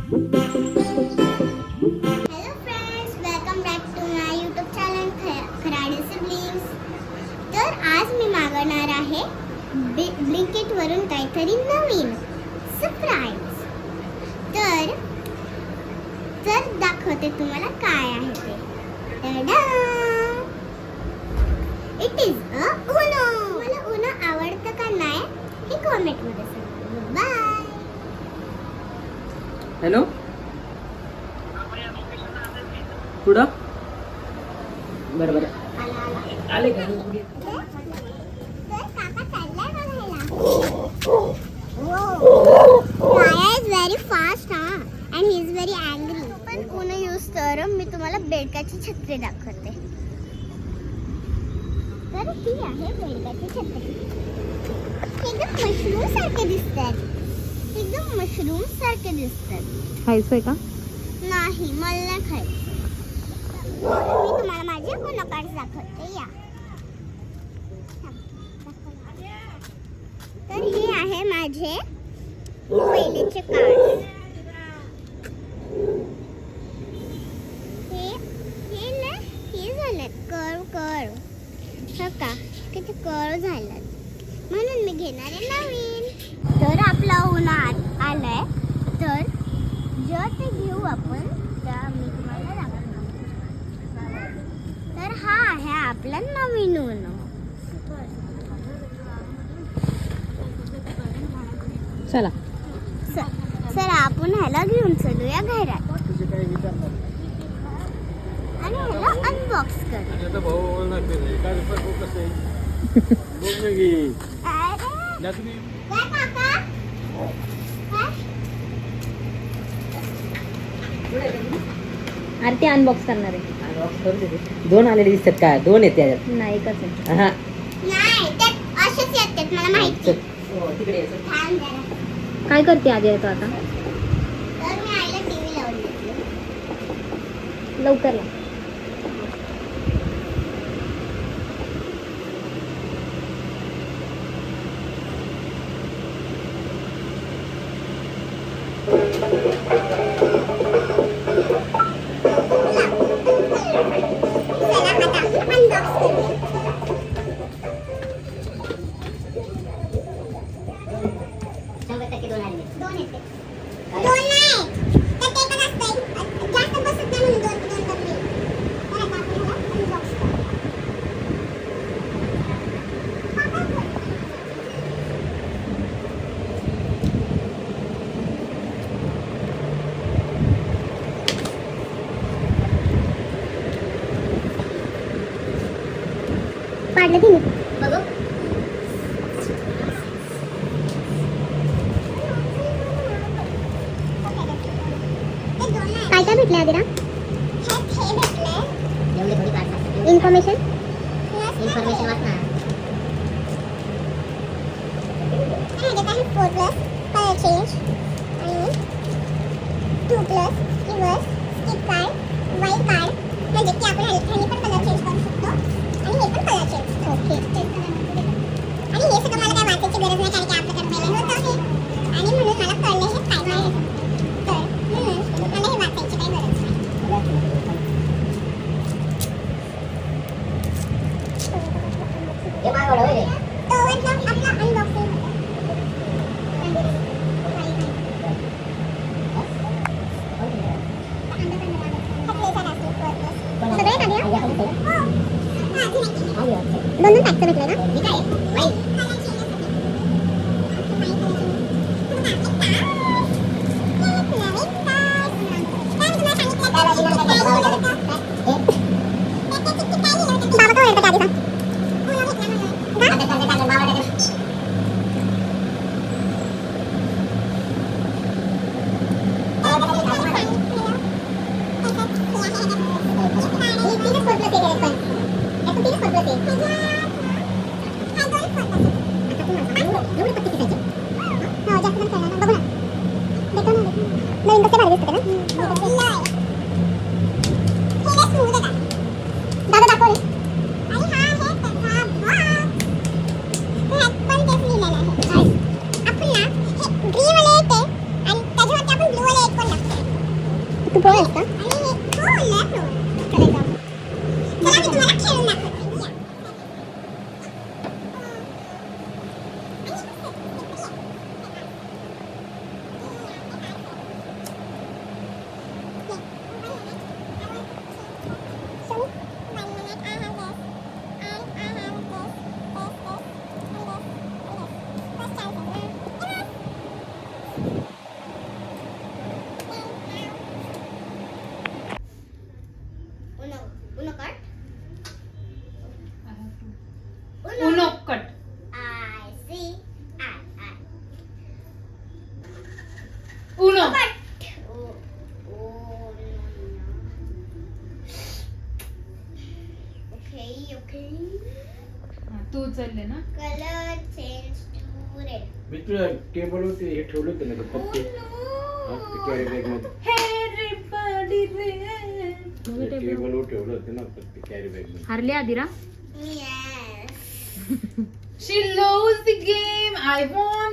Friends, welcome back to my YouTube channel Kharade siblings. तर आज मी मागवणार आहे ब्लिंकिटवरून काहीतरी नवीन सरप्राईज. तर दाखवते तुम्हाला काय आहे ते. It is a Uno. मला उनो आवडतं का नाही हे कॉमेंटमध्ये सांगा. बाय. हॅलो, पुढं बरं बरं आले का? तर काका चाललाय बघायला. Raya is very fast, and he is very angry. पण उनो यूज कर मी तुम्हाला बेडकाची छत्री दाखवते. तर ही आहे बेडकाची छत्री. एकदम मशरूम सारखे दिसतात. एकदम मशरूम सारखे दिसतात. खायचंय का? नाही, मला नाही खायचं. मी तुम्हाला माझे उनो कार्ड्स दाखवते. या, तर हे आहे माझे पहिलेचे कार्ड. हे झालेत कर्व हो का, किती कर्व झालेत, म्हणून मी घेणार आहे नवीन. तर आपला उनो आलाय. तर जर ते घेऊ आपण तर मी तुम्हाला दाखवणार. तर हा आहे आपला नवीन उनो. चला सर आपण ह्याला घेऊन चलूया घरात आणि ह्याला अनबॉक्स करू. आरती अनबॉक्स करणार आहे. दोन आलेले दिसतात का? दोन येते त्याच्यात. नाही, एकच आहे. हा, नाही, ते असेच येतात, मला माहिती. चल. तिकडे यायचं. थांब जरा. काय करते आधी तो आता? तर मी आईला टीव्ही लावून देते. लवकर लाव. चला आता अनबॉक्स करूया. दोन येते. दोन नाही, तर ते पण असतंय. जास्त बसत नाही म्हणून दोन करते. तर आता आपण ह्याला अनबॉक्स करू. पाडलं की नाही बघू. काय काय भेटले आदिरा? इन्फॉर्मेशन वाचना. 4+ कलर चेंज आणि 2+ reverse skip card, wild card, म्हणजे की आपण ह्यानी पण कलर चेंज करू शकतो आणि हे पण कलर चेंज. ओके. आणि हे सगळं मला काय वाचायची गरज नाही, कारण की आपल्याकडे पहिले होतं हे, आणि म्हणून मला कळलं हे काय आहे. तर म्हणून मला हे वाचायची काही गरज नाही. तो आपला अनबॉक्सिंग होतं. दोन पॅकचं भेटलंय ना. बाबा काय म्हणतात आधी नवीन कसे भारी दिसते ना. दादा दाखव रे. आणि हा आहे त्याचा बॉक्स. पण तेच लिहिलेलं आहे. आपण ना हे ग्रीन वाले येते आणि त्याच्यावरती आपण ब्लू वाले एक पण लागतो. तू प्रो आहेस का? चला मी तुम्हाला खेळून दाखवते. या. Uno card? Uno cut. I see. I. Uno. Cut. Oh, no. Okay. हा, तू उचलले ना. Color change to red. मी तुझ्या टेबलवरती हे ठेवलं होतं ना ते पप्पी ते कॅरी बॅग मध्ये Everybody red. टेबलवर ठेवलं होतं ना पप्पी कॅरी बॅग मध्ये हारली Adira. Yes. She lost the game. I won.